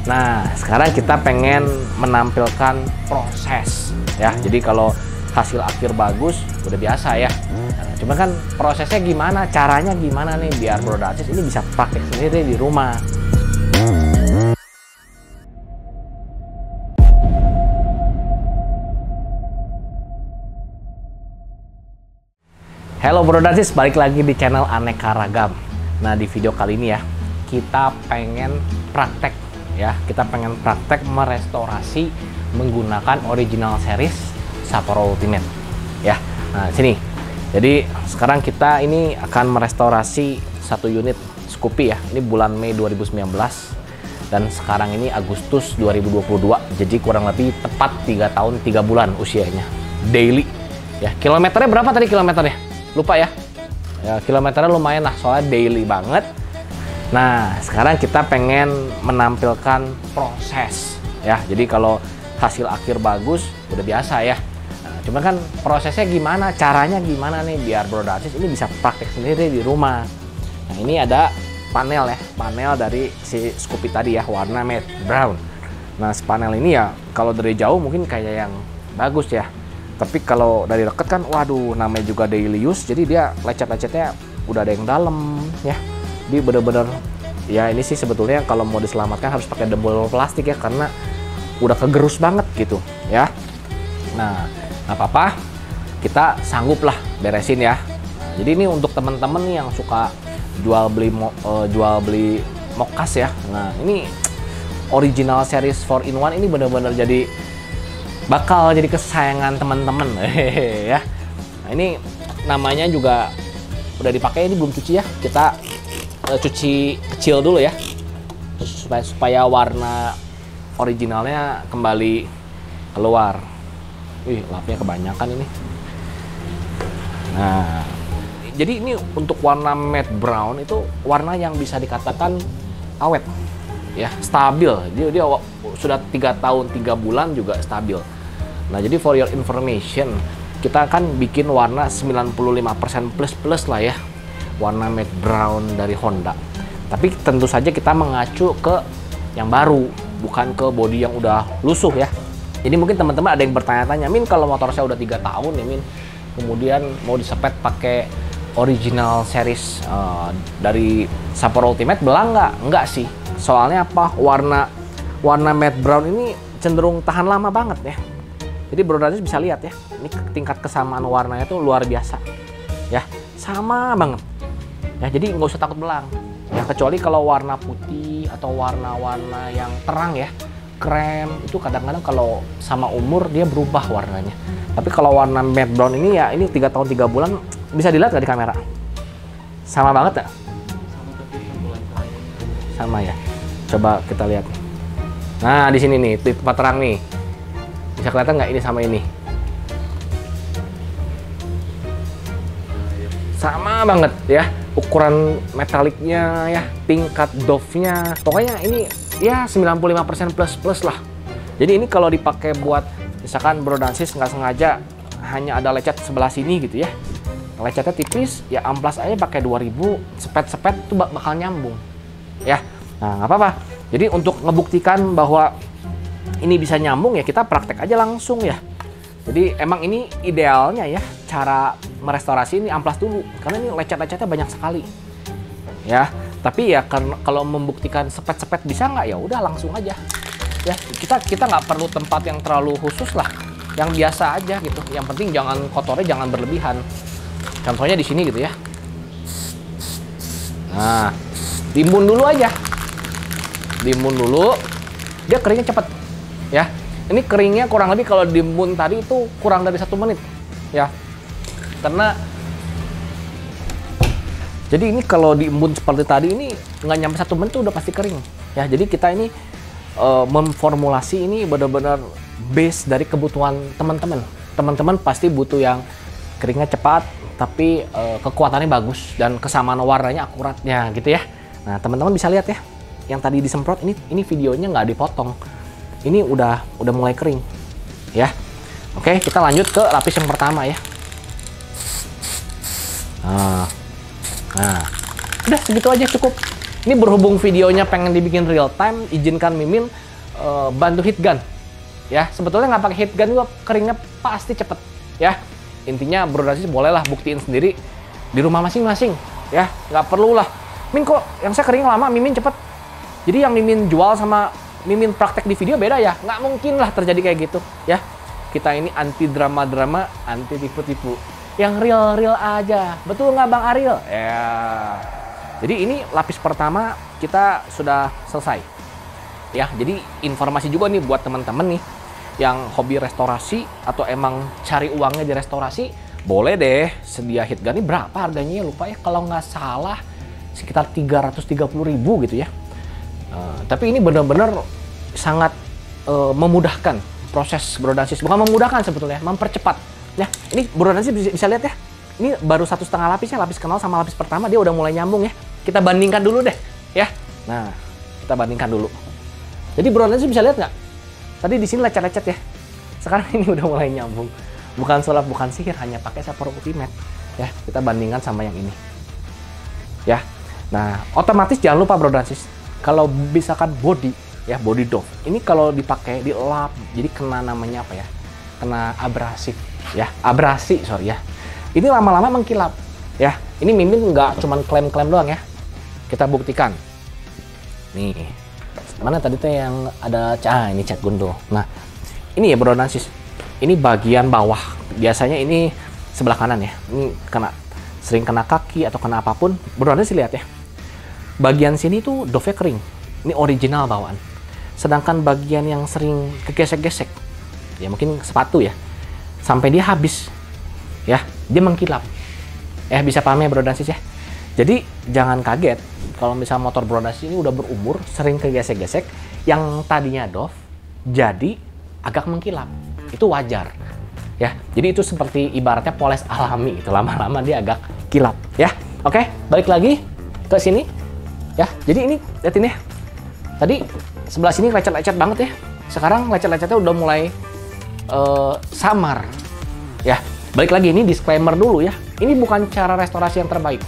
Nah, sekarang kita pengen menampilkan proses ya. Jadi kalau hasil akhir bagus udah biasa ya. Nah, cuma kan prosesnya gimana, caranya gimana nih biar Bro Dacis ini bisa pakai sendiri di rumah. Halo Bro Dacis, balik lagi di channel Aneka Ragam. Nah, di video kali ini ya, kita pengen praktek ya. Kita pengen praktek merestorasi menggunakan original series Sapporo Ultimate ya. Nah, sini. Jadi, sekarang kita ini akan merestorasi satu unit Scoopy ya. Ini bulan Mei 2019 dan sekarang ini Agustus 2022. Jadi kurang lebih tepat 3 tahun 3 bulan usianya. Daily ya. Kilometernya berapa tadi kilometernya? Lupa ya, kilometernya lumayan lah soalnya daily banget. Nah, sekarang kita pengen menampilkan proses ya. Jadi kalau hasil akhir bagus udah biasa ya. Nah, cuma kan prosesnya gimana, caranya gimana nih biar Bro Dacis ini bisa praktek sendiri di rumah. Nah, ini ada panel ya, panel dari si Scoopy tadi ya, warna matte brown. Nah, panel ini ya kalau dari jauh mungkin kayak yang bagus ya. Tapi kalau dari deket kan, waduh, namanya juga daily use, jadi dia lecet-lecetnya udah ada yang dalam ya. Dia bener-bener, ya ini sih sebetulnya kalau mau diselamatkan harus pakai dembul plastik ya, karena udah kegerus banget gitu ya. Nah, nggak apa-apa, kita sanggup lah beresin ya. Nah, jadi ini untuk temen-temen nih yang suka jual beli mokas ya. Nah, ini original series 4-in-1 ini bener-bener bakal jadi kesayangan teman-teman ya. Nah, ini namanya juga udah dipakai, ini belum cuci ya. Kita cuci kecil dulu ya, supaya warna originalnya kembali keluar. Wih, lapnya kebanyakan ini. Nah, jadi ini untuk warna matte brown itu warna yang bisa dikatakan awet ya, stabil. Dia sudah 3 tahun 3 bulan juga stabil. Nah, jadi for your information, kita akan bikin warna 95% plus lah ya, warna matte brown dari Honda. Tapi tentu saja kita mengacu ke yang baru, bukan ke bodi yang udah lusuh ya. Jadi mungkin teman-teman ada yang bertanya-tanya, Min, kalau motor saya udah 3 tahun nih Min, kemudian mau disepet pakai original series dari Sapporo Ultimate, belang nggak? Nggak sih. Soalnya apa? Warna matte brown ini cenderung tahan lama banget ya. Jadi Bro Dacis bisa lihat ya, ini tingkat kesamaan warnanya tuh luar biasa ya, sama banget ya. Jadi nggak usah takut belang ya, kecuali kalau warna putih atau warna-warna yang terang ya, krem, itu kadang-kadang kalau sama umur dia berubah warnanya. Tapi kalau warna matte brown ini ya, ini 3 tahun 3 bulan, bisa dilihat nggak di kamera? Sama banget ya? Sama ya. Coba kita lihat. Nah, di sini nih, di tempat terang nih. Bisa kelihatan nggak ini sama ini? Sama banget ya, ukuran metaliknya ya, tingkat dove-nya. Pokoknya ini ya 95% plus lah. Jadi ini kalau dipakai buat misalkan Bro Dacis nggak sengaja hanya ada lecet sebelah sini gitu ya. Lecetnya tipis, ya amplas aja pakai 2000, sepet-sepet itu bakal nyambung. Ya. Nah, nggak apa-apa. Jadi untuk ngebuktikan bahwa ini bisa nyambung ya, kita praktek aja langsung ya. Jadi emang ini idealnya ya, cara merestorasi ini amplas dulu, karena ini lecet-lecetnya banyak sekali ya. Tapi ya kalau membuktikan sepet-sepet bisa nggak, ya udah langsung aja ya. Kita nggak perlu tempat yang terlalu khusus lah, yang biasa aja gitu. Yang penting jangan kotornya jangan berlebihan. Contohnya di sini gitu ya. Nah, diimbun dulu aja, diimbun dulu, dia keringnya cepet ya. Ini keringnya kurang lebih kalau diimbun tadi itu kurang dari 1 menit ya, karena jadi ini kalau diimbun seperti tadi ini nggak nyampe 1 menit udah pasti kering ya. Jadi kita ini memformulasi ini benar-benar base dari kebutuhan teman-teman pasti butuh yang keringnya cepat tapi kekuatannya bagus dan kesamaan warnanya akuratnya gitu ya. Nah, teman-teman bisa lihat ya, yang tadi disemprot ini videonya nggak dipotong. Ini udah mulai kering ya. Oke, kita lanjut ke lapis yang pertama ya. Nah, udah segitu aja cukup Ini berhubung videonya pengen dibikin real time, izinkan Mimin bantu heat gun. Ya, sebetulnya nggak pakai heat gun juga keringnya pasti cepet. Ya, intinya Bro dan Sis bolehlah buktiin sendiri di rumah masing-masing. Ya, nggak perlu lah. Min kok yang saya kering lama, Mimin cepet. Jadi yang Mimin jual sama Mimin praktek di video beda ya? Nggak mungkin lah terjadi kayak gitu. Ya, kita ini anti drama-drama, anti tipu-tipu. Yang real-real aja. Betul nggak Bang Ariel? Ya. Jadi ini lapis pertama kita sudah selesai. Ya, jadi informasi juga nih buat teman-teman nih yang hobi restorasi atau emang cari uangnya di restorasi, boleh deh sedia heat gun. Ini berapa harganya ya? Lupa ya, kalau nggak salah sekitar 330.000 gitu ya. Tapi ini benar-benar sangat memudahkan proses Bro dan Sis. Bukan memudahkan sebetulnya, mempercepat. Ya, ini Bro dan Sis bisa lihat ya. Ini baru 1,5 lapisnya, lapis kenal sama lapis pertama dia udah mulai nyambung ya. Kita bandingkan dulu deh, ya. Nah, kita bandingkan dulu. Jadi Bro dan Sis bisa lihat nggak? Tadi di sini lecet-lecet ya. Sekarang ini udah mulai nyambung. Bukan sulap, bukan sihir, hanya pakai Sapporo Ultimate. Ya, kita bandingkan sama yang ini. Ya. Nah, otomatis jangan lupa Bro dan Sis, kalau misalkan body, ya body Dove, ini kalau dipakai dilap, jadi kena namanya apa ya? Kena abrasif, ya, abrasi, sorry ya. Ini lama-lama mengkilap, ya. Ini Mimin nggak cuman klaim-klaim doang ya. Kita buktikan. Nih, mana tadi tuh yang ada ini cat gundul. Nah, ini ya Bro dan Sis. Ini bagian bawah. Biasanya ini sebelah kanan ya. Ini sering kena kaki atau kena apapun. Bro dan Sis lihat ya. Bagian sini tuh Dove-nya kering. Ini original bawaan. Sedangkan bagian yang sering kegesek-gesek, ya mungkin sepatu ya, sampai dia habis, ya dia mengkilap. Bisa paham ya Bro dan Sis ya. Jadi jangan kaget kalau misal motor Bro dan Sis ini udah berumur, sering kegesek-gesek, yang tadinya Dove jadi agak mengkilap. Itu wajar. Ya, jadi itu seperti ibaratnya poles alami, itu lama-lama dia agak kilap. Ya, oke, balik lagi ke sini. Ya, jadi ini lihatin ya. Tadi sebelah sini lecet-lecet banget ya. Sekarang lecet-lecetnya udah mulai samar. Ya, balik lagi ini disclaimer dulu ya. Ini bukan cara restorasi yang terbaik.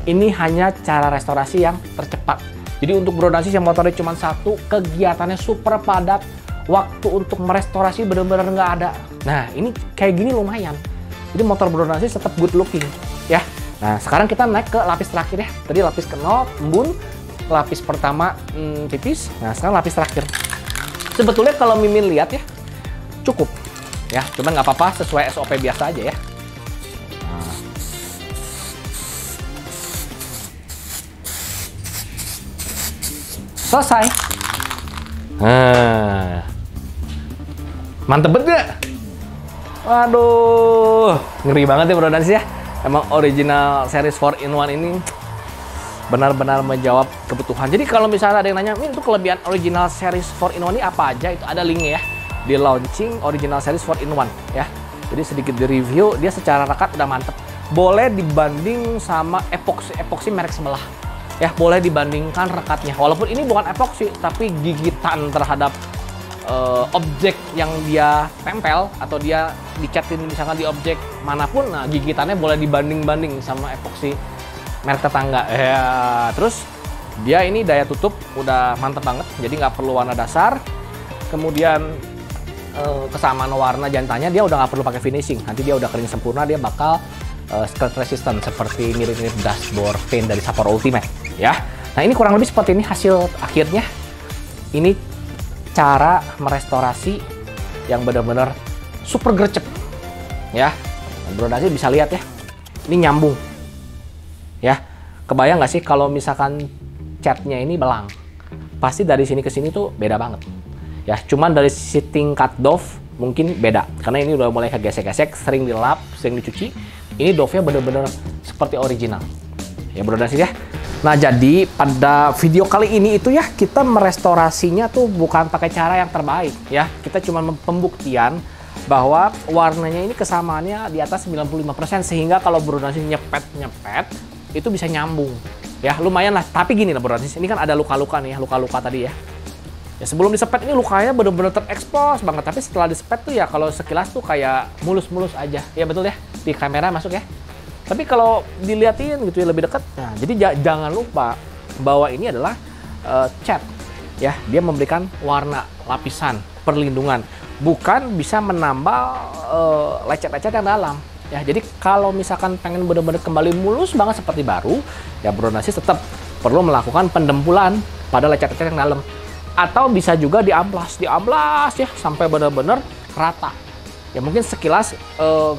Ini hanya cara restorasi yang tercepat. Jadi untuk Bro dan Sis yang motornya cuma satu, kegiatannya super padat, waktu untuk merestorasi benar-benar nggak ada. Nah, ini kayak gini lumayan. Jadi motor Bro dan Sis tetap good looking, ya. Nah, sekarang kita naik ke lapis terakhir ya. Tadi lapis ke-0, embun. Lapis pertama tipis. Nah, sekarang lapis terakhir. Sebetulnya kalau Mimin lihat ya, cukup. Ya, cuman nggak apa-apa, sesuai SOP biasa aja ya. Nah. Selesai. Mantep banget gak? Waduh, ngeri banget ya Bro dan Sis ya. Emang original series 4-in-1 ini benar-benar menjawab kebutuhan. Jadi kalau misalnya ada yang nanya, itu kelebihan original series 4-in-1 ini apa aja? Itu ada linknya ya. Di launching original series 4-in-1 ya. Jadi sedikit di review, dia secara rekat udah mantep. Boleh dibanding sama epoxy merek sebelah. Ya, boleh dibandingkan rekatnya. Walaupun ini bukan epoxy, tapi gigitan terhadap objek yang dia tempel atau dia dicatin misalkan di objek manapun, nah gigitannya boleh dibanding-banding sama epoxy merek tetangga. Ya, terus dia ini daya tutup udah mantep banget, jadi nggak perlu warna dasar. Kemudian kesamaan warna jantanya dia udah nggak perlu pakai finishing, nanti dia udah kering sempurna, dia bakal scratch resistant seperti mirip-mirip dashboard paint dari Sapporo Ultimate ya. Nah, ini kurang lebih seperti ini hasil akhirnya. Ini cara merestorasi yang benar-benar super gercep ya. Bro dan Sis bisa lihat ya, ini nyambung ya. Kebayang nggak sih kalau misalkan catnya ini belang, pasti dari sini ke sini tuh beda banget ya. Cuman dari sisi tingkat Dove mungkin beda karena ini udah mulai kegesek-gesek, sering dilap, sering dicuci. Ini Dove-nya benar-benar seperti original ya Bro dan Sis ya. Nah, jadi pada video kali ini itu ya, kita merestorasinya tuh bukan pakai cara yang terbaik ya. Kita cuma pembuktian bahwa warnanya ini kesamaannya di atas 95%, sehingga kalau Bro dan Sis nyepet itu bisa nyambung ya. Lumayan lah, tapi gini lah Bro dan Sis, ini kan ada luka-luka nih ya, luka-luka tadi ya. Ya sebelum disepet ini lukanya bener-bener terekspos banget, tapi setelah disepet tuh ya kalau sekilas tuh kayak mulus-mulus aja. Ya betul ya, di kamera masuk ya. Tapi kalau dilihatin gitu ya lebih dekat, nah jadi jangan lupa bahwa ini adalah cat, ya. Dia memberikan warna, lapisan, perlindungan, bukan bisa menambal lecet-lecet yang dalam. Ya, jadi kalau misalkan pengen benar-benar kembali mulus banget seperti baru, ya Brodasys tetap perlu melakukan pendempulan pada lecet-lecet yang dalam. Atau bisa juga diamplas ya sampai benar-benar rata. Ya mungkin sekilas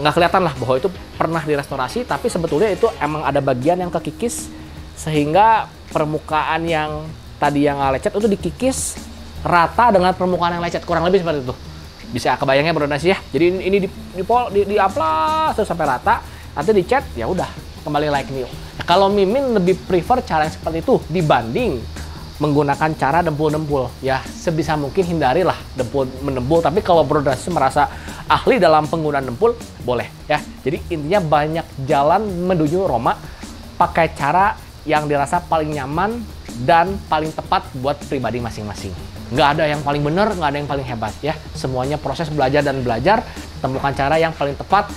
nggak kelihatan lah bahwa itu pernah direstorasi, tapi sebetulnya itu emang ada bagian yang kekikis sehingga permukaan yang tadi yang lecet itu dikikis rata dengan permukaan yang lecet, kurang lebih seperti itu. Bisa kebayangnya Brodasys ya. Jadi ini di amplas terus sampai rata, nanti dicat, ya udah kembali like new. Nah, kalau Mimin lebih prefer cara yang seperti itu dibanding menggunakan cara dempul-dempul. Ya sebisa mungkin hindarilah dempul-mendempul. Tapi kalau Brodasys merasa ahli dalam penggunaan dempul, boleh ya. Jadi intinya banyak jalan menuju Roma, pakai cara yang dirasa paling nyaman dan paling tepat buat pribadi masing-masing. Nggak ada yang paling benar, nggak ada yang paling hebat ya. Semuanya proses belajar dan belajar, temukan cara yang paling tepat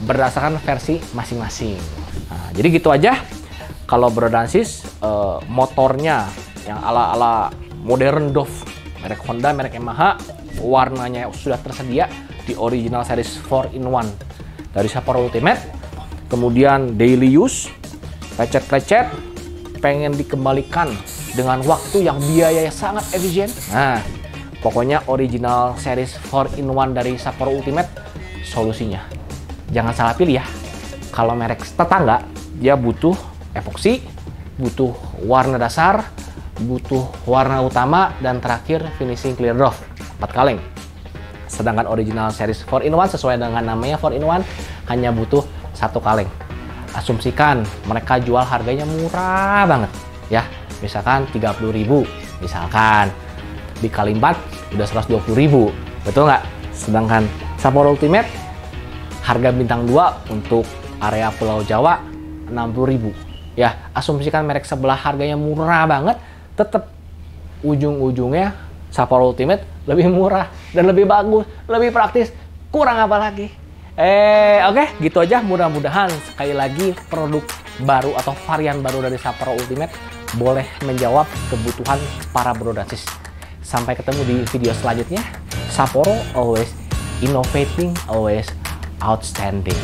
berdasarkan versi masing-masing. Nah, jadi gitu aja. Kalau Brodasys motornya yang ala-ala modern DOF, merek Honda, merek Yamaha, warnanya sudah tersedia di original series 4-in-1 dari Sapporo Ultimate. Kemudian daily use, lecet-lecet, pengen dikembalikan dengan waktu yang biayanya sangat efisien. Nah, pokoknya original series 4-in-1 dari Sapporo Ultimate solusinya. Jangan salah pilih ya. Kalau merek tetangga, dia butuh epoksi, butuh warna dasar, butuh warna utama, dan terakhir finishing clear draft 4 kaleng. Sedangkan original series 4-in-1 sesuai dengan namanya 4-in-1 hanya butuh 1 kaleng. Asumsikan mereka jual harganya murah banget ya, misalkan 30.000, misalkan dikali 4 udah 120.000, betul nggak? Sedangkan Sapporo Ultimate harga bintang 2 untuk area Pulau Jawa 60.000 ya. Asumsikan merek sebelah harganya murah banget, tetap ujung-ujungnya Sapporo Ultimate lebih murah dan lebih bagus, lebih praktis, kurang apa lagi? Oke, gitu aja. Mudah-mudahan sekali lagi produk baru atau varian baru dari Sapporo Ultimate boleh menjawab kebutuhan para Brodasys. Sampai ketemu di video selanjutnya. Sapporo always innovating, always outstanding.